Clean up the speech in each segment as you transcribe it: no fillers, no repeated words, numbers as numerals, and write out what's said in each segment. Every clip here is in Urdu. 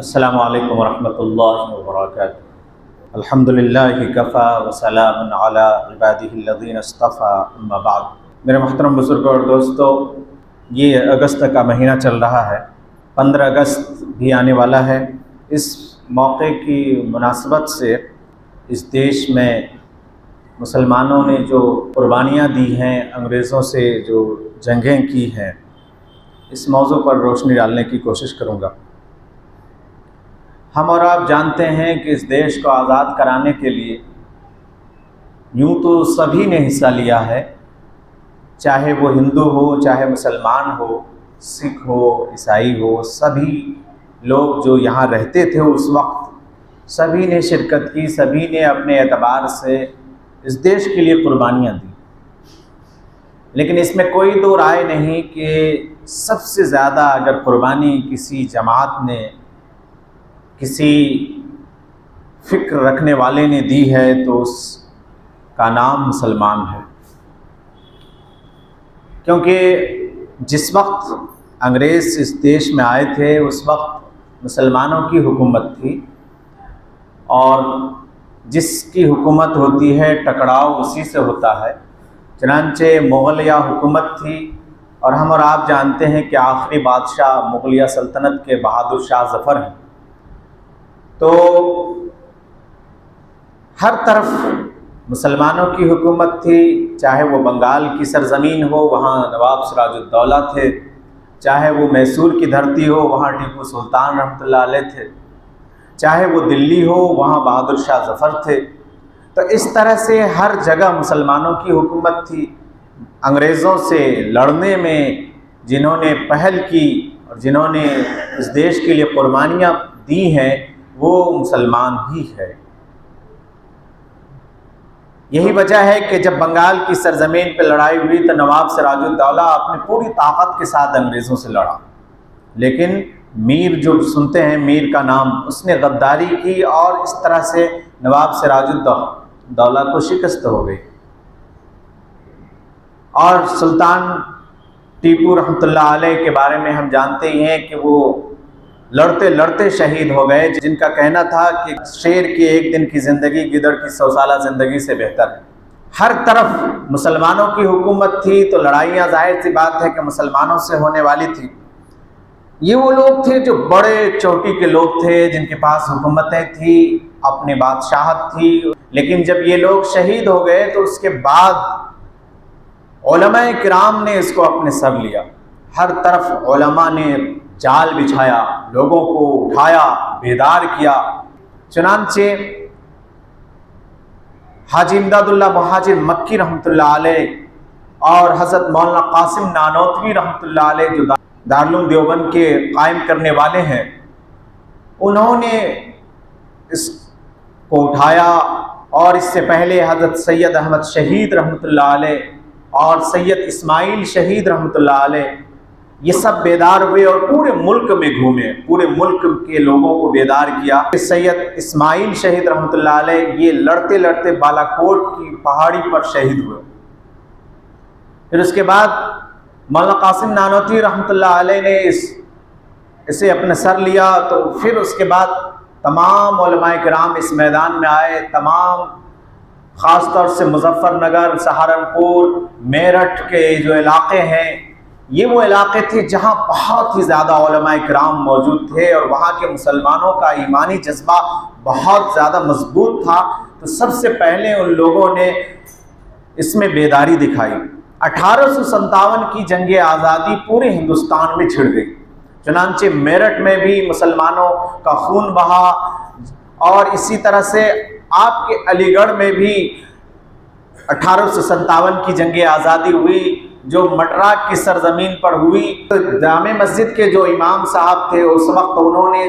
السلام علیکم ورحمۃ اللہ وبرکاتہ۔ الحمدللہ کفا وسلام علی عبادہ الذین اصطفیٰ اما بعد۔ میرے محترم بزرگوں اور دوستو، یہ اگست کا مہینہ چل رہا ہے، 15 اگست بھی آنے والا ہے۔ اس موقع کی مناسبت سے اس دیش میں مسلمانوں نے جو قربانیاں دی ہیں، انگریزوں سے جو جنگیں کی ہیں، اس موضوع پر روشنی ڈالنے کی کوشش کروں گا۔ ہم اور آپ جانتے ہیں کہ اس دیش کو آزاد کرانے کے لیے یوں تو سبھی نے حصہ لیا ہے، چاہے وہ ہندو ہو، چاہے مسلمان ہو، سکھ ہو، عیسائی ہو، سبھی لوگ جو یہاں رہتے تھے اس وقت سبھی نے شرکت کی، سبھی نے اپنے اعتبار سے اس دیش کے لیے قربانیاں دی۔ لیکن اس میں کوئی دو رائے نہیں کہ سب سے زیادہ اگر قربانی کسی جماعت نے، کسی فکر رکھنے والے نے دی ہے تو اس کا نام مسلمان ہے۔ کیونکہ جس وقت انگریز اس دیش میں آئے تھے اس وقت مسلمانوں کی حکومت تھی، اور جس کی حکومت ہوتی ہے ٹکراؤ اسی سے ہوتا ہے۔ چنانچہ مغلیہ حکومت تھی، اور ہم اور آپ جانتے ہیں کہ آخری بادشاہ مغلیہ سلطنت کے بہادر شاہ ظفر ہیں۔ تو ہر طرف مسلمانوں کی حکومت تھی، چاہے وہ بنگال کی سرزمین ہو، وہاں نواب سراج الدولہ تھے، چاہے وہ میسور کی دھرتی ہو، وہاں ٹیپو سلطان رحمۃ اللہ علیہ تھے، چاہے وہ دلی ہو، وہاں بہادر شاہ ظفر تھے۔ تو اس طرح سے ہر جگہ مسلمانوں کی حکومت تھی۔ انگریزوں سے لڑنے میں جنہوں نے پہل کی اور جنہوں نے اس دیش کے لیے قربانیاں دی ہیں وہ مسلمان ہی ہے۔ یہی وجہ ہے کہ جب بنگال کی سرزمین پہ لڑائی ہوئی تو نواب سراج الدولہ اپنی پوری طاقت کے ساتھ انگریزوں سے لڑا، لیکن میر جو سنتے ہیں میر کا نام، اس نے غداری کی اور اس طرح سے نواب سراج الدولہ کو شکست ہو گئی۔ اور سلطان ٹیپو رحمۃ اللہ علیہ کے بارے میں ہم جانتے ہی ہیں کہ وہ لڑتے لڑتے شہید ہو گئے، جن کا کہنا تھا کہ شیر کی ایک دن کی زندگی گدڑ کی 100 سالہ زندگی سے بہتر ہے۔ ہر طرف مسلمانوں کی حکومت تھی تو لڑائیاں ظاہر سی بات ہے کہ مسلمانوں سے ہونے والی تھی۔ یہ وہ لوگ تھے جو بڑے چوٹی کے لوگ تھے، جن کے پاس حکومتیں تھیں، اپنی بادشاہت تھی، لیکن جب یہ لوگ شہید ہو گئے تو اس کے بعد علماء کرام نے اس کو اپنے سر لیا۔ ہر طرف علماء نے جال بچھایا، لوگوں کو اٹھایا، بیدار کیا۔ چنانچہ حاجی امداد اللہ مہاجر مکی رحمۃ اللہ علیہ اور حضرت مولانا قاسم نانوتوی رحمۃ اللہ علیہ جو دارالعلوم دیوبند کے قائم کرنے والے ہیں، انہوں نے اس کو اٹھایا، اور اس سے پہلے حضرت سید احمد شہید رحمۃ اللہ علیہ اور سید اسماعیل شہید رحمۃ اللہ علیہ، یہ سب بیدار ہوئے اور پورے ملک میں گھومے، پورے ملک کے لوگوں کو بیدار کیا۔ سید اسماعیل شہید رحمۃ اللہ علیہ یہ لڑتے لڑتے بالا کوٹ کی پہاڑی پر شہید ہوئے۔ پھر اس کے بعد مولانا قاسم نانوتوی رحمۃ اللہ علیہ نے اسے اپنے سر لیا، تو پھر اس کے بعد تمام علماء کرام اس میدان میں آئے، تمام خاص طور سے مظفر نگر، سہارنپور، میرٹھ کے جو علاقے ہیں، یہ وہ علاقے تھے جہاں بہت ہی زیادہ علماء کرام موجود تھے، اور وہاں کے مسلمانوں کا ایمانی جذبہ بہت زیادہ مضبوط تھا۔ تو سب سے پہلے ان لوگوں نے اس میں بیداری دکھائی۔ 1857 کی جنگ آزادی پورے ہندوستان میں چھڑ گئی، چنانچہ میرٹھ میں بھی مسلمانوں کا خون بہا، اور اسی طرح سے آپ کے علی گڑھ میں بھی 1857 کی جنگ آزادی ہوئی، جو مٹرا کی سرزمین پر ہوئی۔ جامع مسجد کے جو امام صاحب تھے اس وقت انہوں نے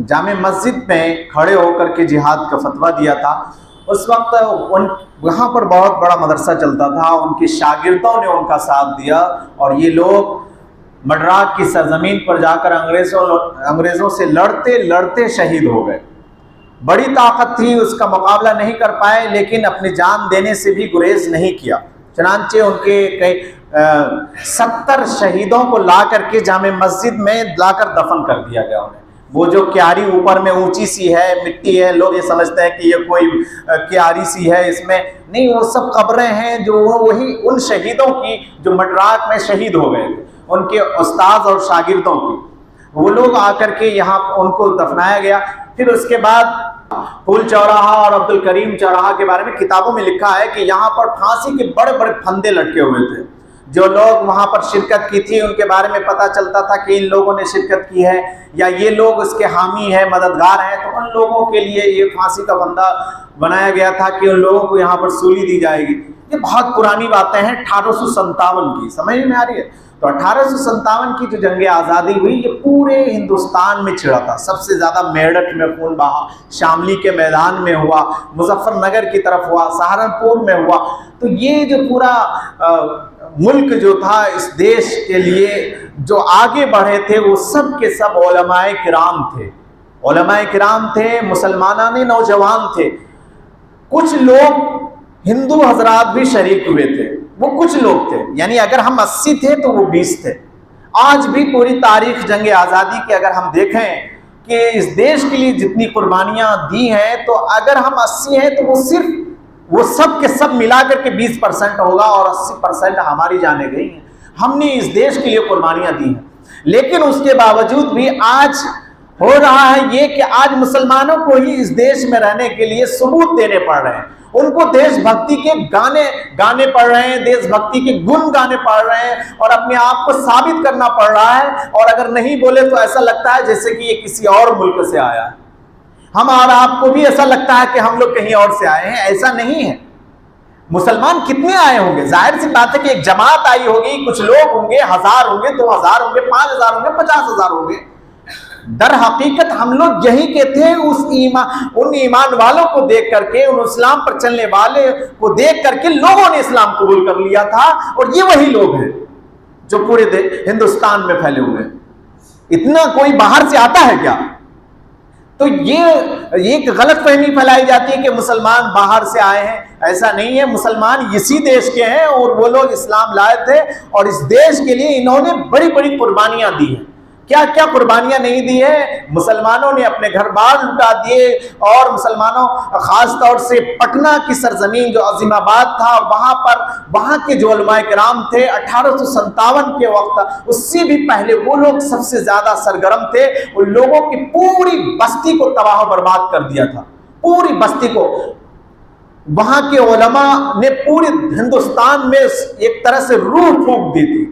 جامع مسجد میں کھڑے ہو کر کے جہاد کا فتویٰ دیا تھا۔ اس وقت وہاں پر بہت بڑا مدرسہ چلتا تھا، ان کے شاگردوں نے ان کا ساتھ دیا، اور یہ لوگ مٹرا کی سرزمین پر جا کر انگریزوں سے لڑتے لڑتے شہید ہو گئے۔ بڑی طاقت تھی، اس کا مقابلہ نہیں کر پائے، لیکن اپنی جان دینے سے بھی گریز نہیں کیا۔ چنانچہ ان کے 70 شہیدوں کو لا کر کے جامع مسجد میں لا کر دفن کر دیا گیا انہیں۔ وہ جو کیاری اوپر میں اونچی سی ہے، مٹی ہے، لوگ یہ سمجھتے ہیں کہ یہ کوئی کیاری سی ہے، اس میں نہیں، وہ سب قبریں ہیں جو وہی ان شہیدوں کی جو مٹراک میں شہید ہو گئے تھے، ان کے استاذ اور شاگردوں کی، وہ لوگ آ کر کے یہاں ان کو دفنایا گیا۔ پھر اس کے بعد پھول چوراہا اور عبد الکریم چوراہا کے بارے میں کتابوں میں لکھا ہے کہ یہاں پر پھانسی کے بڑے بڑے پھندے لٹکے ہوئے تھے۔ جو لوگ وہاں پر شرکت کی تھی ان کے بارے میں پتہ چلتا تھا کہ ان لوگوں نے شرکت کی ہے یا یہ لوگ اس کے حامی ہیں، مددگار ہیں، تو ان لوگوں کے لیے یہ پھانسی کا پھندا بنایا گیا تھا کہ ان لوگوں کو یہاں پر سولی دی جائے گی۔ یہ بہت پرانی باتیں ہیں، 1857 کی، سمجھ میں آ رہی ہے؟ تو 1857 کی جو جنگ آزادی ہوئی یہ پورے ہندوستان میں چھڑا تھا، سب سے زیادہ میرٹھ میں خون بہا، شاملی کے میدان میں ہوا، مظفر نگر کی طرف ہوا، سہارنپور میں ہوا۔ تو یہ جو پورا ملک جو تھا اس دیش کے لیے جو آگے بڑھے تھے وہ سب کے سب علماء کرام تھے، علماء کرام تھے، مسلمانان نوجوان تھے۔ کچھ لوگ ہندو حضرات بھی شریک ہوئے تھے، وہ کچھ لوگ تھے، یعنی اگر ہم 80 تھے تو وہ 20 تھے۔ آج بھی پوری تاریخ جنگ آزادی کی اگر ہم دیکھیں کہ اس دیش کے لیے جتنی قربانیاں دی ہیں، تو اگر ہم 80 ہیں تو وہ صرف وہ سب کے سب ملا کر کے 20% ہوگا اور 80% ہماری جانیں گئی ہیں۔ ہم نے اس دیش کے لیے قربانیاں دی ہیں، لیکن اس کے باوجود بھی آج ہو رہا ہے یہ کہ آج مسلمانوں کو ہی اس دیش میں رہنے کے لیے ثبوت دینے پڑ رہے ہیں، ان کو دیش بھکتی کے گانے پڑ رہے ہیں، دیش بھکتی کے گن گانے پڑ رہے ہیں، اور اپنے آپ کو ثابت کرنا پڑ رہا ہے، اور اگر نہیں بولے تو ایسا لگتا ہے جیسے کہ یہ کسی اور ملک سے آیا ہے۔ ہم اور آپ کو بھی ایسا لگتا ہے کہ ہم لوگ کہیں اور سے آئے ہیں، ایسا نہیں ہے۔ مسلمان کتنے آئے ہوں گے؟ ظاہر سی بات ہے کہ ایک جماعت آئی ہوگی، کچھ لوگ ہوں گے، 1000 ہوں گے، 2000 ہوں گے، 5000 ہوں گے، 50,000 ہوں گے۔ در حقیقت ہم لوگ یہی کہ تھے ان ایمان والوں کو دیکھ کر کے، ان اسلام پر چلنے والے کو دیکھ کر کے لوگوں نے اسلام قبول کر لیا تھا، اور یہ وہی لوگ ہیں جو پورے ہندوستان میں پھیلے ہوئے ہیں۔ اتنا کوئی باہر سے آتا ہے کیا؟ تو یہ ایک غلط فہمی پھیلائی جاتی ہے کہ مسلمان باہر سے آئے ہیں، ایسا نہیں ہے۔ مسلمان اسی دیش کے ہیں، اور وہ لوگ اسلام لائے تھے، اور اس دیش کے لیے انہوں نے بڑی بڑی قربانیاں دی ہیں۔ کیا کیا قربانیاں نہیں دی ہیں؟ مسلمانوں نے اپنے گھر بار لٹا دیے، اور مسلمانوں خاص طور سے پٹنہ کی سرزمین جو عظیم آباد تھا، وہاں کے جو علماء کرام تھے 1857 کے وقت، اس سے بھی پہلے وہ لوگ سب سے زیادہ سرگرم تھے۔ ان لوگوں کی پوری بستی کو تباہ و برباد کر دیا تھا، پوری بستی کو۔ وہاں کے علماء نے پورے ہندوستان میں ایک طرح سے روح پھونک دی تھی۔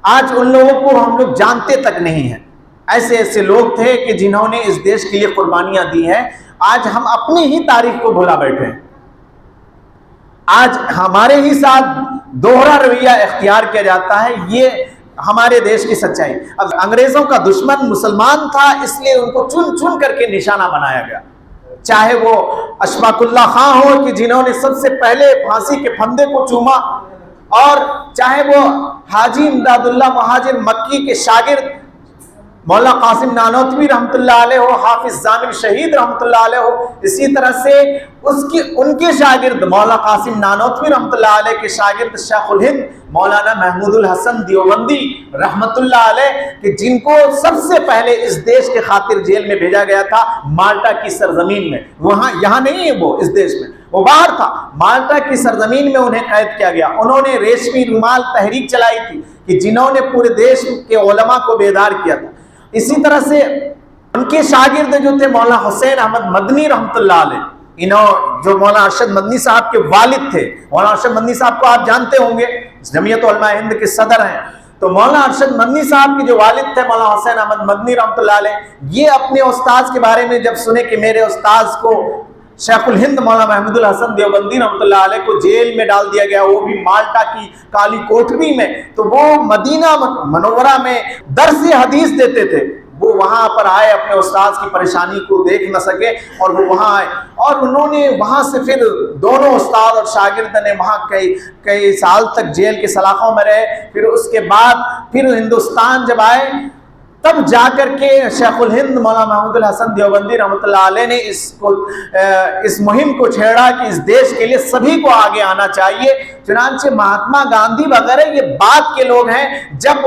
آج ان لوگوں کو ہم لوگ جانتے تک نہیں ہیں۔ ایسے ایسے لوگ تھے کہ جنہوں نے اس دیش کے لیے قربانیاں دی ہیں۔ آج ہم اپنی ہی تاریخ کو بھلا بیٹھے ہیں، آج ہمارے ہی ساتھ دوہرا رویہ اختیار کیا جاتا ہے۔ یہ ہمارے دیش کی سچائی۔ اب انگریزوں کا دشمن مسلمان تھا، اس لیے ان کو چن چن کر کے نشانہ بنایا گیا، چاہے وہ اشفاق اللہ خان ہو کہ جنہوں نے سب سے پہلے پھانسی کے پھندے کو چوما، اور چاہے وہ حاجی امداد اللہ مہاجر مکی کے شاگرد مولانا قاسم نانوتوی رحمۃ اللہ علیہ ہو، حافظ ضامن شہید رحمۃ اللہ علیہ ہو، اسی طرح سے ان کے شاگرد مولانا قاسم نانوتوی رحمۃ اللہ علیہ کے شاگرد شیخ الہند مولانا محمود الحسن دیوبندی رحمۃ اللہ علیہ، کہ جن کو سب سے پہلے اس دیش کے خاطر جیل میں بھیجا گیا تھا مالٹا کی سرزمین میں۔ یہاں نہیں ہے وہ، اس دیش میں، وہ باہر تھا۔ مالٹا کی سرزمین میں انہیں قید کیا گیا۔ انہوں نے ریشمی رومال تحریک چلائی تھی کہ جنہوں نے پورے دیش کے علماء کو بیدار کیا تھا۔ اسی طرح سے ان کے شاگرد جو تھے مولانا حسین احمد مدنی رحمۃ اللہ علیہ، جو مولانا ارشد مدنی صاحب کے والد تھے۔ مولانا ارشد مدنی صاحب کو آپ جانتے ہوں گے، جمعیت علماء ہند کے صدر ہیں۔ تو مولانا ارشد مدنی صاحب کے جو والد تھے مولانا حسین احمد مدنی رحمۃ اللہ علیہ، یہ اپنے استاذ کے بارے میں جب سنے کہ میرے استاذ کو شیخ الہند مولانا محمود الحسن دیوبندی رحمۃ اللہ علیہ کو جیل میں ڈال دیا گیا، وہ بھی مالٹا کی کالی کوٹری میں، تو وہ مدینہ منورہ میں درس حدیث دیتے تھے۔ وہ وہاں پر آئے، اپنے استاذ کی پریشانی کو دیکھ نہ سکے، اور وہ وہاں آئے، اور انہوں نے وہاں سے پھر دونوں استاد اور شاگرد نے وہاں کئی سال تک جیل کے سلاخوں میں رہے۔ پھر اس کے بعد پھر ہندوستان جب آئے، تب جا کر کے شیخ الہند مولانا محمود الحسن دیوبندی رحمۃ اللہ علیہ نے اس مہم کو چھیڑا کہ اس دیش کے لیے سبھی کو آگے آنا چاہیے۔ چنانچہ مہاتما گاندھی وغیرہ یہ بات کے لوگ ہیں، جب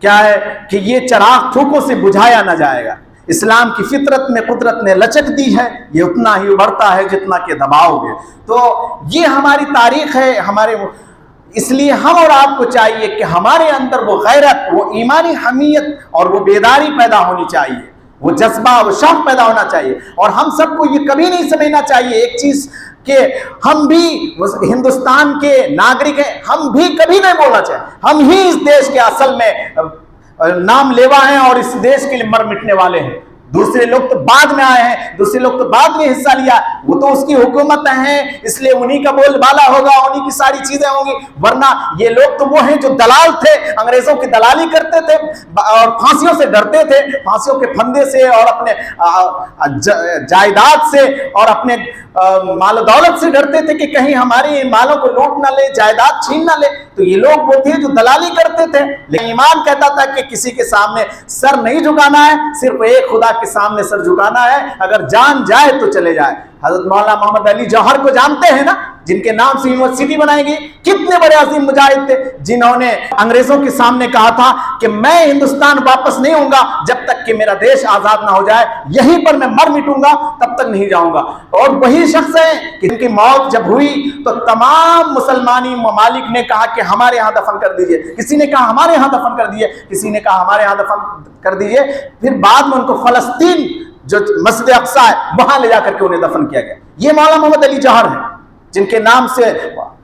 کیا ہے کہ یہ چراغ تھوکوں سے بجھایا نہ جائے گا۔ اسلام کی فطرت میں قدرت نے لچک دی ہے، یہ اتنا ہی ابھرتا ہے جتنا کہ دباؤ گے۔ تو یہ ہماری تاریخ ہے، اس لیے ہم اور آپ کو چاہیے کہ ہمارے اندر وہ غیرت، وہ ایمانی حمیت اور وہ بیداری پیدا ہونی چاہیے، وہ جذبہ، وہ شوق پیدا ہونا چاہیے۔ اور ہم سب کو یہ کبھی نہیں سمجھنا چاہیے ایک چیز کہ ہم بھی ہندوستان کے ناگرک ہیں، ہم بھی کبھی نہیں بولنا چاہیے ہم ہی اس دیش کے اصل میں نام لیوا ہیں اور اس دیش کے لیے مر مٹنے والے ہیں۔ دوسرے لوگ تو بعد میں آئے ہیں، دوسرے لوگ تو بعد میں حصہ لیا، وہ تو اس کی حکومت ہیں، اس لیے انہی کا بول بالا ہوگا، انہی کی ساری چیزیں ہوں گی، ورنہ یہ لوگ تو وہ ہیں جو دلال تھے، انگریزوں کی دلالی کرتے تھے اور پھانسیوں سے ڈرتے تھے، پھانسیوں کے پھندے سے اور اپنے جائیداد سے اور اپنے مال و دولت سے ڈرتے تھے کہ کہیں ہمارے مالوں کو لوٹ نہ لے، جائیداد چھین نہ لے۔ تو یہ لوگ وہ تھے جو دلالی کرتے تھے، لیکن ایمان کہتا تھا کہ کسی کے سامنے سر نہیں جھکانا ہے، صرف ایک خدا کے سامنے سر جھکانا ہے، اگر جان جائے تو چلے جائے۔ حضرت مولانا محمد علی جوہر کو جانتے ہیں نا، جن کے نام سے یونیورسٹی بنائی گئی، کتنے بڑے عظیم مجاہد تھے، جنہوں نے انگریزوں کے سامنے کہا تھا کہ میں ہندوستان واپس نہیں ہوں گا جب تک کہ میرا دیش آزاد نہ ہو جائے، یہیں پر میں مر مٹوں گا، تب تک نہیں جاؤں گا۔ اور وہی شخص ہیں کہ ان کی موت جب ہوئی تو تمام مسلمانی ممالک نے کہا کہ ہمارے یہاں دفن کر دیجئے، کسی نے کہا ہمارے یہاں دفن کر دیجئے، کسی نے کہا ہمارے یہاں دفن کر دیجئے۔ پھر بعد میں ان کو فلسطین جو مسجد اقصی ہے وہاں لے جا کر کے انہیں دفن کیا گیا۔ یہ مولانا محمد علی جوہر ہیں جن کے نام سے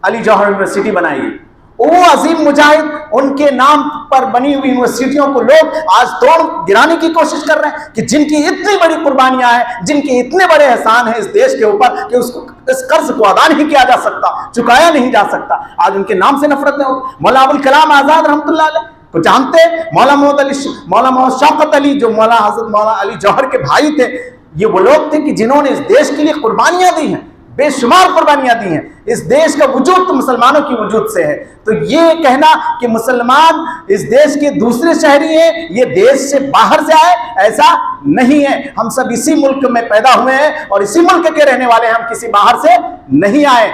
علی جوہر یونیورسٹی بنائی گئی۔ وہ عظیم مجاہد، ان کے نام پر بنی ہوئی یونیورسٹیوں کو لوگ آج توڑ گرانے کی کوشش کر رہے ہیں، کہ جن کی اتنی بڑی قربانیاں ہیں، جن کے اتنے بڑے احسان ہیں اس دیش کے اوپر کہ اس قرض کو ادا نہیں کیا جا سکتا، چکایا نہیں جا سکتا، آج ان کے نام سے نفرتیں ہوتی۔ مولانا ابوالکلام آزاد رحمۃ اللہ علیہ کو جانتے ہیں، مولانا محمد شوکت علی جو حضرت مولانا علی جوہر کے بھائی تھے، یہ وہ لوگ تھے کہ جنہوں نے اس دیش کے لیے قربانیاں دی ہیں، بے شمار قربانیاں دی ہیں۔ اس دیش کا وجود تو مسلمانوں کی وجود سے ہے۔ تو یہ کہنا کہ مسلمان اس دیش کے دوسرے شہری ہیں، یہ دیش سے باہر سے آئے، ایسا نہیں ہے۔ ہم سب اسی ملک میں پیدا ہوئے ہیں اور اسی ملک کے رہنے والے ہیں، ہم کسی باہر سے نہیں آئے،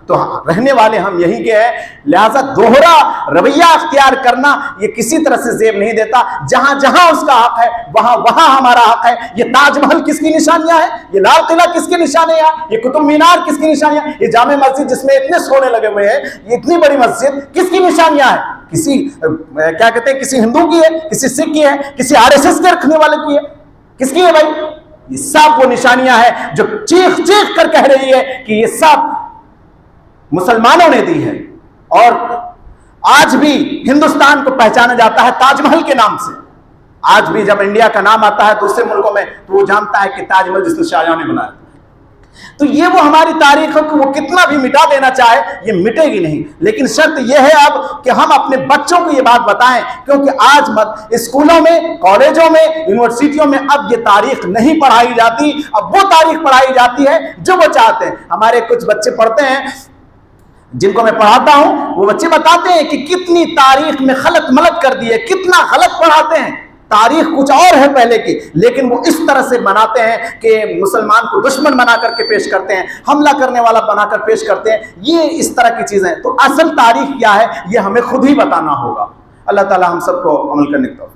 تو رہنے والے ہم یہی کے ہیں۔ لہذا دوہرا رویہ اختیار کرنا یہ کسی طرح سے زیب نہیں دیتا۔ جہاں جہاں اس کا حق ہے وہاں وہاں ہمارا حق ہے۔ یہ تاج محل کس کی نشانیاں ہیں؟ یہ لال قلعہ کس کی نشانیاں ہیں؟ یہ قطب مینار کس کی نشانیاں ہیں؟ یہ جامع مسجد جس میں اتنے سونے لگے ہوئے ہیں، یہ اتنی بڑی مسجد کس کی نشانیاں ہیں؟ کسی کیا کہتے ہیں، کسی ہندو کی ہے، کسی سکھ کی ہے، کسی RSS کے رکھنے والے کی ہے، کس کی ہے بھائی؟ یہ سب وہ نشانیاں ہیں جو چیخ چیخ کر کہہ رہی ہے کہ یہ سب مسلمانوں نے دی ہے۔ اور آج بھی ہندوستان کو پہچانا جاتا ہے تاج محل کے نام سے۔ آج بھی جب انڈیا کا نام آتا ہے دوسرے ملکوں میں تو وہ جانتا ہے کہ تاج محل جس نے شاہجہاں نے بنایا۔ تو یہ وہ ہماری تاریخ کو وہ کتنا بھی مٹا دینا چاہے یہ مٹے گی نہیں، لیکن شرط یہ ہے اب کہ ہم اپنے بچوں کو یہ بات بتائیں، کیونکہ آج اسکولوں میں، کالجوں میں، یونیورسٹیوں میں اب یہ تاریخ نہیں پڑھائی جاتی، اب وہ تاریخ پڑھائی جاتی ہے جو وہ چاہتے ہیں۔ ہمارے کچھ بچے پڑھتے ہیں جن کو میں پڑھاتا ہوں، وہ بچے بتاتے ہیں کہ کتنی تاریخ میں خلط ملط کر دی ہے، کتنا غلط پڑھاتے ہیں، تاریخ کچھ اور ہے پہلے کی، لیکن وہ اس طرح سے بناتے ہیں کہ مسلمان کو دشمن بنا کر کے پیش کرتے ہیں، حملہ کرنے والا بنا کر پیش کرتے ہیں، یہ اس طرح کی چیزیں ہیں۔ تو اصل تاریخ کیا ہے یہ ہمیں خود ہی بتانا ہوگا۔ اللہ تعالی ہم سب کو عمل کرنے کی توفیق